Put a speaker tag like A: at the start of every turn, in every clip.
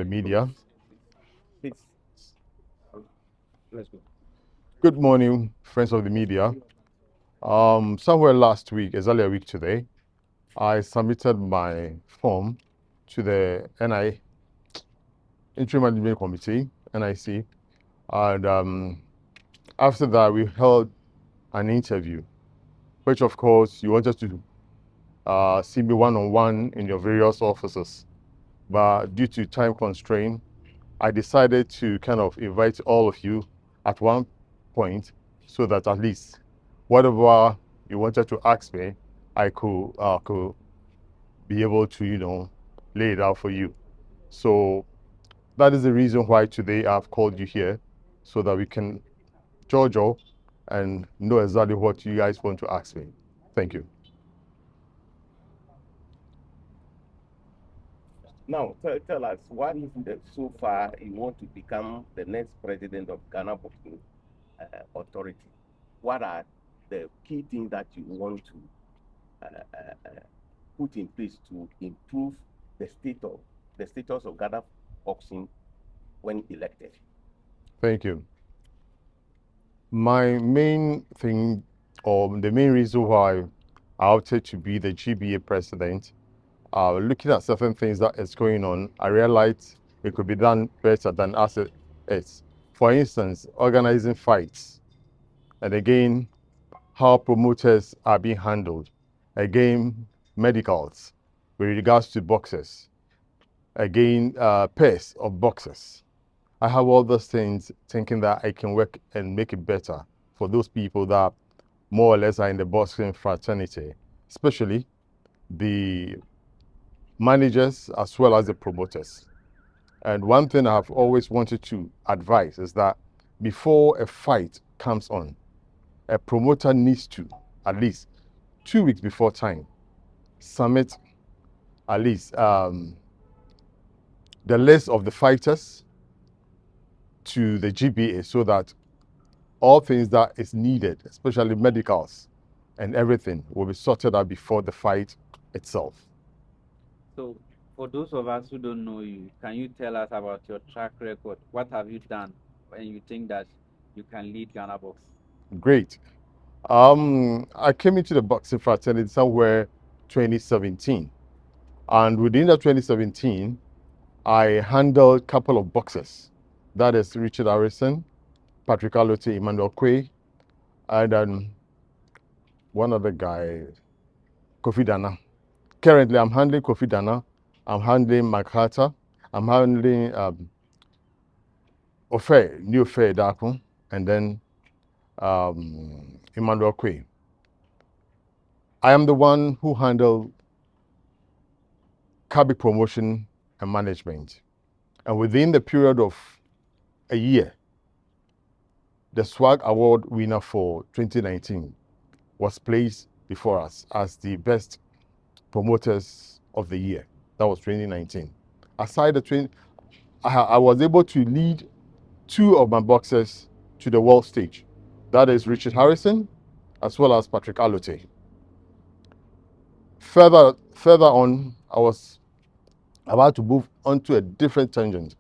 A: The media.
B: Please, let's go.
A: Good morning, friends of the media. Somewhere last week, exactly a week today, I submitted my form to the Interim Management Committee, NIC, and after that, we held an interview, which of course you wanted to see me one-on-one in your various offices, but due to time constraint, I decided to kind of invite all of you at one point so that at least whatever you wanted to ask me, I could be able to, lay it out for you. So that is the reason why today I've called you here so that we can Jojo and know exactly what you guys want to ask me. Thank you.
B: Now, tell us, what is so far you want to become the next president of Ghana Boxing Authority? What are the key things that you want to put in place to improve the status of Ghana boxing when elected?
A: Thank you. My main thing, or the main reason why I opted to be the GBA president, looking at certain things that is going on, I realized it could be done better than as it is. For instance, organizing fights, and again, how promoters are being handled. Again, medicals with regards to boxers. Again, pairs of boxers. I have all those things thinking that I can work and make it better for those people that more or less are in the boxing fraternity, especially the managers as well as the promoters. And one thing I have always wanted to advise is that before a fight comes on, a promoter needs to, at least 2 weeks before time, submit at least the list of the fighters to the GBA so that all things that is needed, especially medicals and everything, will be sorted out before the fight itself.
C: So, for those of us who don't know you, can you tell us about your track record? What have you done when you think that you can lead Ghana Box?
A: Great. I came into the boxing fraternity somewhere 2017. And within that 2017, I handled a couple of boxers. That is Richard Harrison, Patrick Alote, Emmanuel Quay, and then one other guy, Kofi Dana. Currently, I'm handling Kofi Dana. I'm handling Mike Carter. I'm handling New Ofe Daku, and then Emmanuel Quay. I am the one who handled Kabi promotion and management. And within the period of a year, the SWAG Award winner for 2019 was placed before us as the best promoters of the year. That was 2019. Aside the 20, I was able to lead two of my boxers to the world stage. That is Richard Harrison as well as Patrick Alote. Further on, I was about to move onto a different tangent,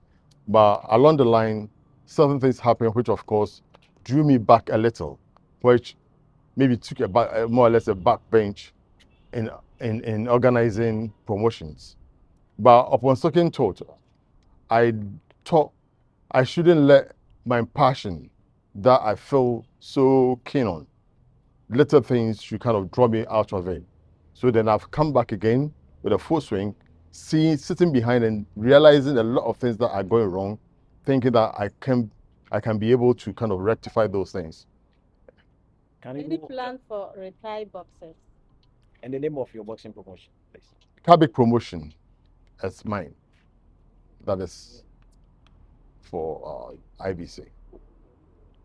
A: but along the line, certain things happened, which of course drew me back a little, which maybe took more or less a backbench in organizing promotions. But upon second thought, I thought I shouldn't let my passion that I feel so keen on, little things should kind of draw me out of it. So then I've come back again with a full swing, sitting behind and realizing a lot of things that are going wrong, thinking that I can be able to kind of rectify those things.
D: Any plan for retired boxers?
E: And the name of your boxing promotion, please.
A: Kabik promotion as mine. That is for IBC.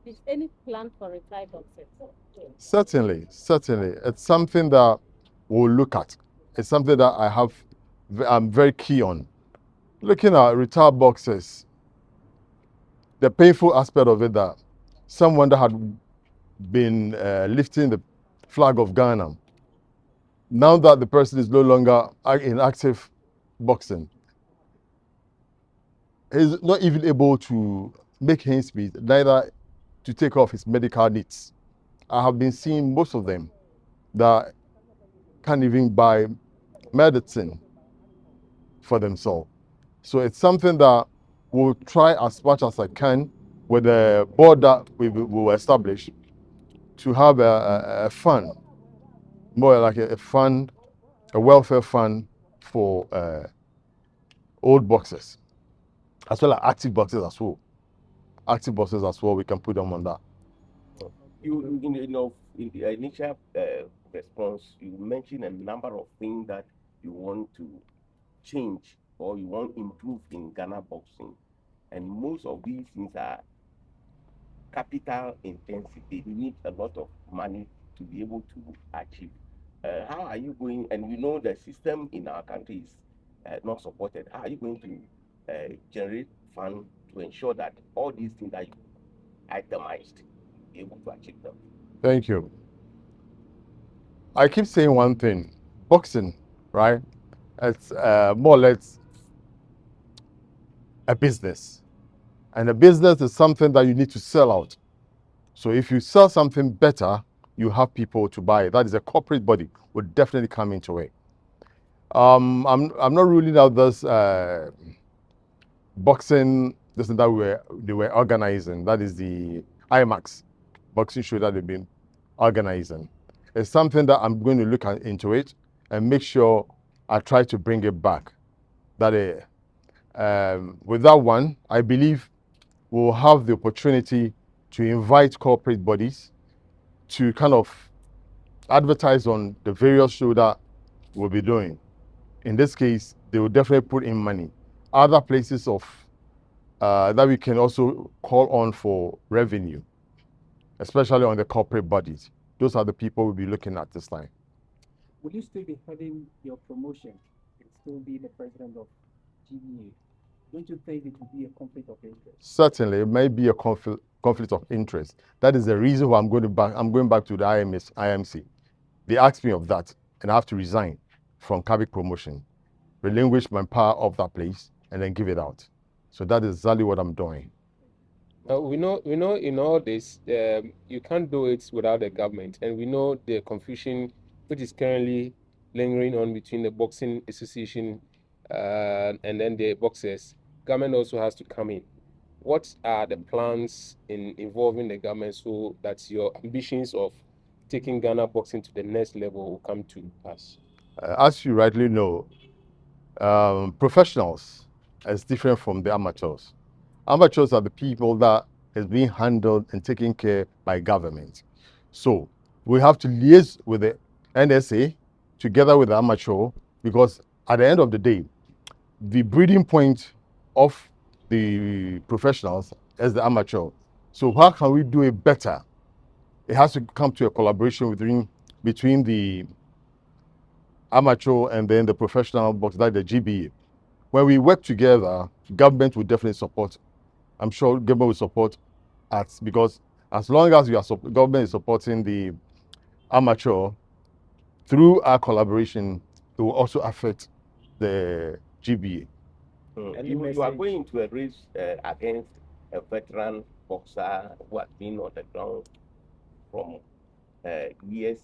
D: Is any plan for retired boxers?
A: Certainly. It's something that we'll look at. It's something that I'm very keen on. Looking at retired boxers, the painful aspect of it that someone that had been lifting the flag of Ghana, now that the person is no longer in active boxing, he's not even able to make ends meet, neither to take off his medical needs. I have been seeing most of them that can't even buy medicine for themselves. So it's something that we'll try as much as I can with the board that we will establish to have a fund, more like a fund, a welfare fund for old boxers, as well as active boxers as well. Active boxers as well, we can put them on that.
B: In the initial response, you mentioned a number of things that you want to change or you want to improve in Ghana boxing, and most of these things are capital intensive. They need a lot of money to be able to achieve. How are you going? And you know the system in our country is not supported. How are you going to generate funds to ensure that all these things that you itemized, be able to achieve them?
A: Thank you. I keep saying one thing, boxing, right? It's more or less a business. And a business is something that you need to sell out. So if you sell something better, you have people to buy it. That is a corporate body would definitely come into it. I'm not ruling out this boxing, this and that they were organizing. That is the IMAX boxing show that they've been organizing. It's something that I'm going to look into it and make sure I try to bring it back. That with that one, I believe we'll have the opportunity to invite corporate bodies to kind of advertise on the various shows that we'll be doing. In this case, they will definitely put in money. Other places of that we can also call on for revenue, especially on the corporate bodies. Those are the people we'll be looking at this time.
F: Will you still be having your promotion and still be the president of GBA? Don't you think it will be a conflict of interest?
A: Certainly, it may be a conflict of interest. That is the reason why I'm going back to the IMC. They asked me of that, and I have to resign from Kabik Promotion, relinquish my power of that place, and then give it out. So that is exactly what I'm doing.
G: We know in all this, you can't do it without the government, and we know the confusion which is currently lingering on between the boxing association and then the boxers. Government also has to come in. What are the plans in involving the government so that your ambitions of taking Ghana boxing to the next level will come to pass?
A: As you rightly know, professionals is different from the amateurs. Amateurs are the people that is being handled and taken care by government. So we have to liaise with the NSA together with the amateur, because at the end of the day, the breeding point of the professionals is the amateur. So how can we do it better? It has to come to a collaboration between the amateur and then the professional box, like the GBA. When we work together, government will definitely support. I'm sure government will support us, because as long as government is supporting the amateur, through our collaboration, it will also affect the GBA.
B: And you are going to a race against a veteran boxer who has been on the ground from years,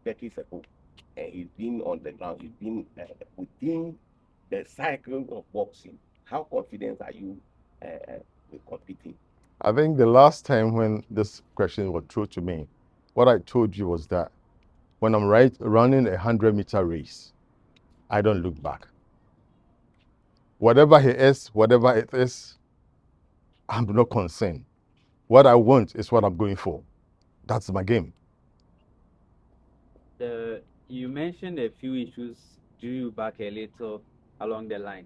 B: decades ago. And he's been on the ground, he's been within the cycle of boxing. How confident are you with competing?
A: I think the last time when this question was thrown to me, what I told you was that when I'm running a 100-meter race, I don't look back. Whatever he is, whatever it is, I'm not concerned. What I want is what I'm going for. That's my game.
C: You mentioned a few issues, drew you back a little along the line.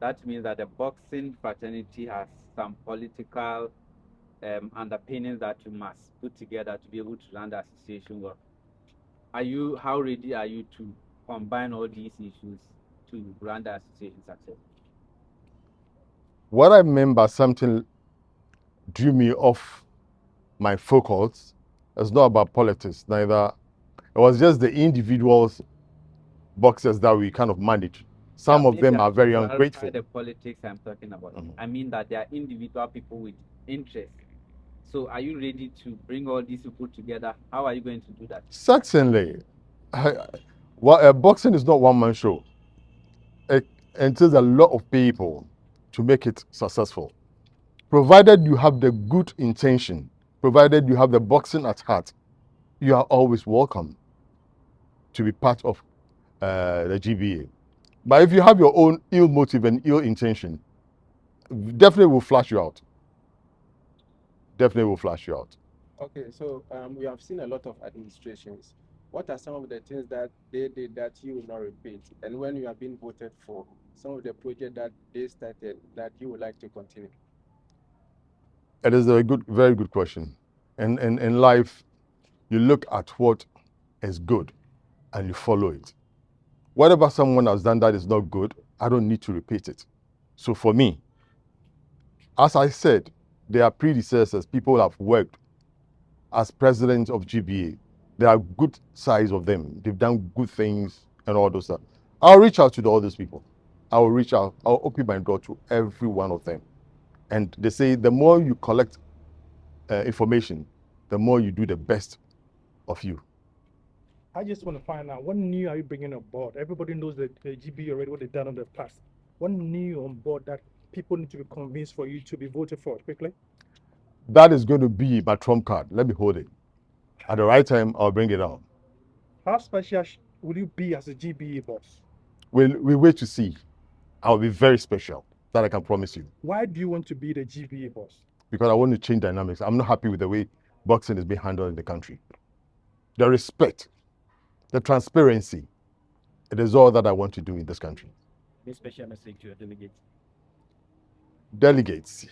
C: That means that the boxing fraternity has some political underpinnings that you must put together to be able to run the association well. How ready are you to combine all these issues to run the association successfully?
A: What I meant by something drew me off my focus is not about politics, neither. It was just the individuals, boxers that we kind of manage. Some of
C: maybe
A: them
C: I
A: are
C: should
A: very
C: clarify
A: ungrateful.
C: the politics I'm talking about.
A: Mhm.
C: I mean that they are individual people with interest. So are you ready to bring all these people together? How are you going to do that?
A: Certainly. Boxing is not one man show. It entails a lot of people to make it successful. Provided you have the good intention, provided you have the boxing at heart, you are always welcome to be part of the GBA. But if you have your own ill motive and ill intention, definitely will flash you out. Definitely will flash you out.
G: Okay, so we have seen a lot of administrations. What are some of the things that they did that you will not repeat? And when you have been voted for, some of the projects that they started that you would like to continue?
A: It is a good, very good question. And in life, you look at what is good and you follow it. Whatever someone has done that is not good, I don't need to repeat it. So for me, as I said, there are predecessors, people have worked as president of GBA. There are good sides of them. They've done good things and all those stuff. I'll reach out to all those people. I will reach out. I'll open my door to every one of them. And they say the more you collect information, the more you do the best of you.
H: I just want to find out what new are you bringing on board? Everybody knows that the GB already what they've done in the past. What new on board that people need to be convinced for you to be voted for quickly?
A: That is going to be my trump card. Let me hold it. At the right time, I'll bring it out.
H: How special will you be as a GBA boss?
A: We wait to see. I'll be very special. That I can promise you.
H: Why do you want to be the GBA boss?
A: Because I want to change dynamics. I'm not happy with the way boxing is being handled in the country. The respect, the transparency, it is all that I want to do in this country.
E: Any special message to your delegates?
A: Delegates,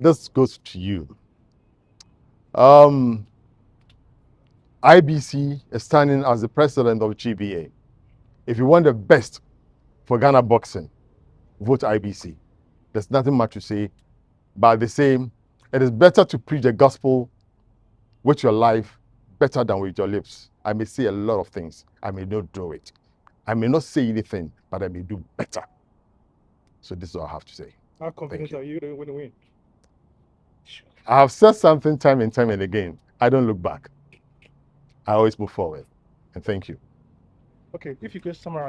A: this goes to you. IBC is standing as the president of GBA. If you want the best for Ghana boxing, vote IBC. There's nothing much to say, but the same, it is better to preach the gospel with your life better than with your lips. I may say a lot of things. I may not do it. I may not say anything, but I may do better. So this is all I have to say.
H: How confident
A: you.
H: are you that you're going to win?
A: I have said something time and time and again. I don't look back. I always move forward. And thank you.
H: Okay, if you could summarize.